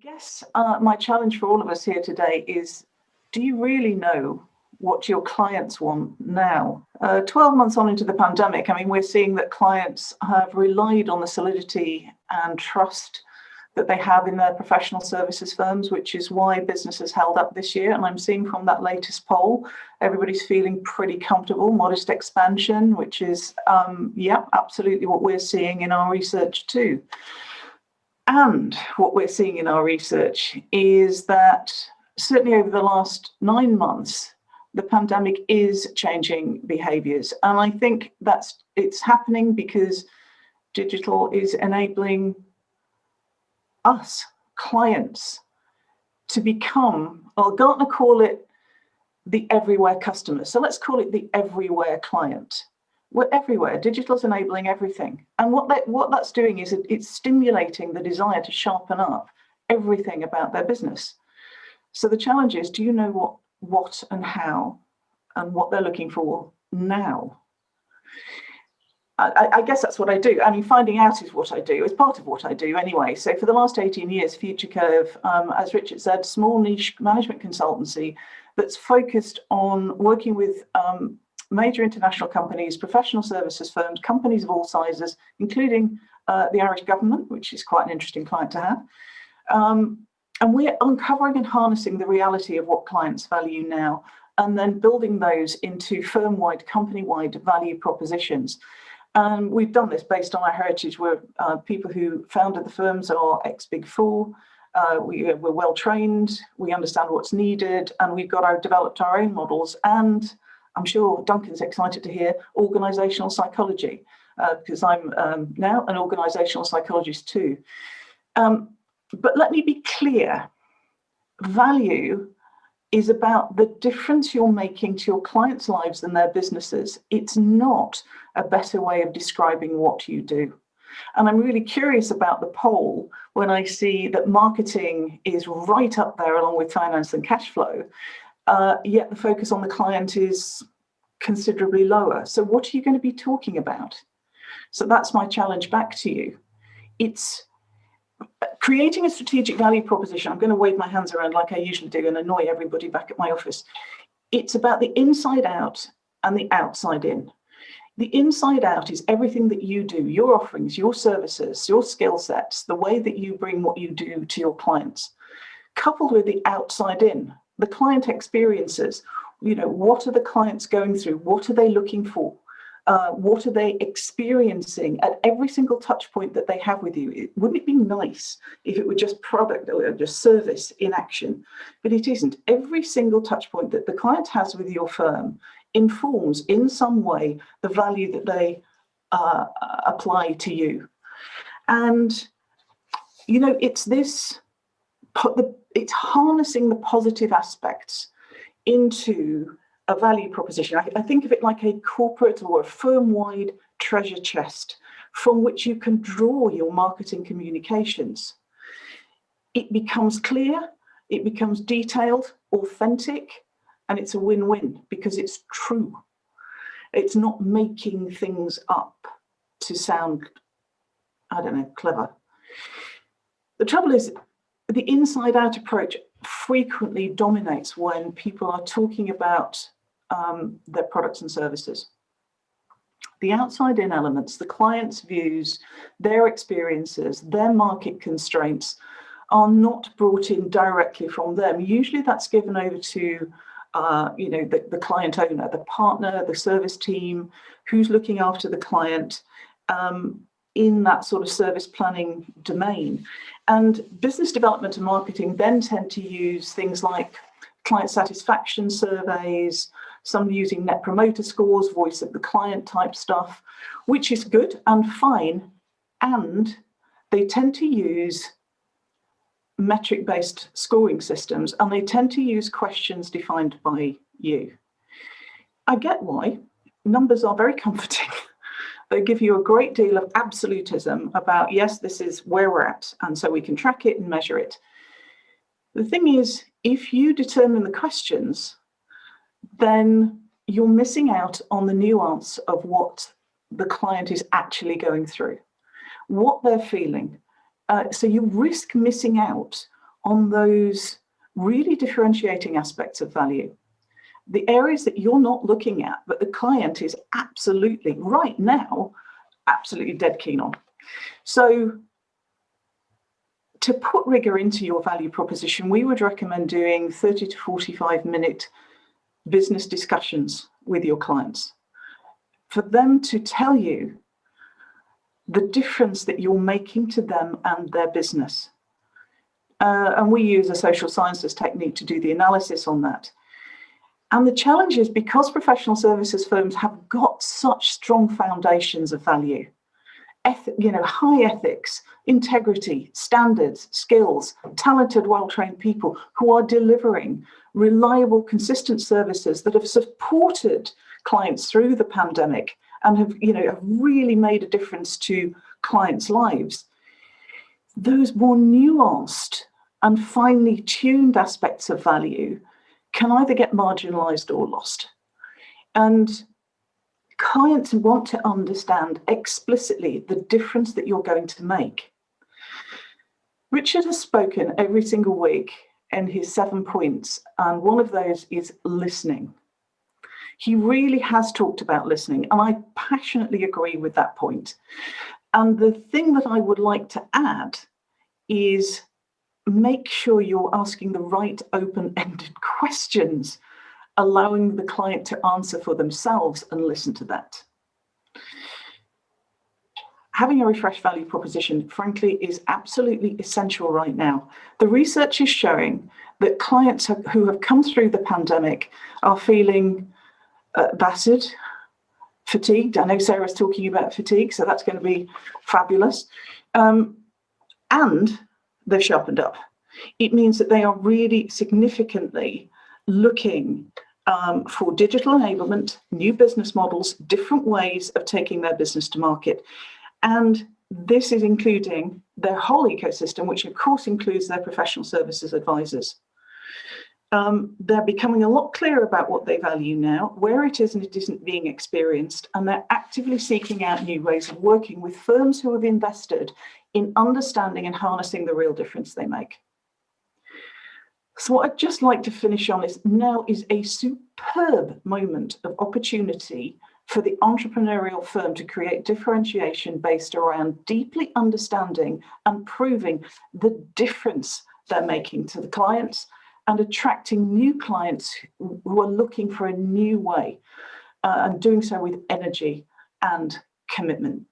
Guess my challenge for all of us here today is, do you really know what your clients want now? 12 months on into the pandemic, I mean, we're seeing that clients have relied on the solidity and trust that they have in their professional services firms, which is why business has held up this year. And I'm seeing from that latest poll, everybody's feeling pretty comfortable, modest expansion, which is, yeah, absolutely what we're seeing in our research too. And what we're seeing in our research is that certainly over the last 9 months, the pandemic is changing behaviours. And I think it's happening because digital is enabling us, clients, to become, well, Gartner call it the everywhere customer. So let's call it the everywhere client. We're everywhere. Digital's enabling everything. And what that's doing is it's stimulating the desire to sharpen up everything about their business. So the challenge is, do you know what and how and what they're looking for now? I guess that's what I do. I mean, finding out is what I do. It's part of what I do anyway. So for the last 18 years, Future Curve, as Richard said, small niche management consultancy that's focused on working with major international companies, professional services firms, companies of all sizes, including the Irish government, which is quite an interesting client to have. And we're uncovering and harnessing the reality of what clients value now, and then building those into firm-wide, company-wide value propositions. And we've done this based on our heritage. We're people who founded the firms are ex-Big Four. We're well trained, we understand what's needed, and we've developed our own models. And I'm sure Duncan's excited to hear organisational psychology, because I'm now an organisational psychologist too. But let me be clear, value is about the difference you're making to your clients' lives and their businesses. It's not a better way of describing what you do. And I'm really curious about the poll when I see that marketing is right up there along with finance and cash flow, yet the focus on the client is considerably lower. So what are you going to be talking about? So that's my challenge back to you. It's creating a strategic value proposition. I'm going to wave my hands around like I usually do and annoy everybody back at my office. It's about the inside out and the outside in. The inside out is everything that you do, your offerings, your services, your skill sets, the way that you bring what you do to your clients, coupled with the outside in, the client experiences. You know, what are the clients going through? What are they looking for? What are they experiencing at every single touch point that they have with you? Wouldn't it be nice if it were just product or just service in action? But it isn't. Every single touch point that the client has with your firm informs in some way the value that they apply to you. And, you know, it's harnessing the positive aspects into a value proposition. I think of it like a corporate or a firm-wide treasure chest from which you can draw your marketing communications. It becomes clear, it becomes detailed, authentic, and it's a win-win because it's true. It's not making things up to sound, I don't know, clever. The trouble is, the inside-out approach frequently dominates when people are talking about their products and services. The outside-in elements, the client's views, their experiences, their market constraints are not brought in directly from them. Usually that's given over to the client owner, the partner, the service team, who's looking after the client in that sort of service planning domain. And business development and marketing then tend to use things like client satisfaction surveys, some using net promoter scores, voice of the client type stuff, which is good and fine. And they tend to use metric-based scoring systems, and they tend to use questions defined by you. I get why. Numbers are very comforting. They give you a great deal of absolutism about, yes, this is where we're at, and so we can track it and measure it. The thing is, if you determine the questions, then you're missing out on the nuance of what the client is actually going through, what they're feeling. So you risk missing out on those really differentiating aspects of value. The areas that you're not looking at, but the client is absolutely, right now, absolutely dead keen on. So to put rigor into your value proposition, we would recommend doing 30 to 45-minute business discussions with your clients for them to tell you the difference that you're making to them and their business. And we use a social sciences technique to do the analysis on that. And the challenge is, because professional services firms have got such strong foundations of value, high ethics, integrity, standards, skills, talented, well-trained people who are delivering reliable, consistent services that have supported clients through the pandemic and have really made a difference to clients' lives. Those more nuanced and finely tuned aspects of value can either get marginalized or lost. And clients want to understand explicitly the difference that you're going to make. Richard has spoken every single week in his 7 points, and one of those is listening. He really has talked about listening, and I passionately agree with that point. And the thing that I would like to add is make sure you're asking the right open-ended questions, allowing the client to answer for themselves and listen to that. Having a refreshed value proposition, frankly, is absolutely essential right now. The research is showing that clients who have come through the pandemic are feeling battered, fatigued. I know Sarah's talking about fatigue, so that's going to be fabulous. And they've sharpened up. It means that they are really significantly looking for digital enablement, new business models, different ways of taking their business to market. And this is including their whole ecosystem, which of course includes their professional services advisors. They're becoming a lot clearer about what they value now, where it is and it isn't being experienced, and they're actively seeking out new ways of working with firms who have invested in understanding and harnessing the real difference they make. So what I'd just like to finish on is, now is a superb moment of opportunity for the entrepreneurial firm to create differentiation based around deeply understanding and proving the difference they're making to the clients and attracting new clients who are looking for a new way and doing so with energy and commitment.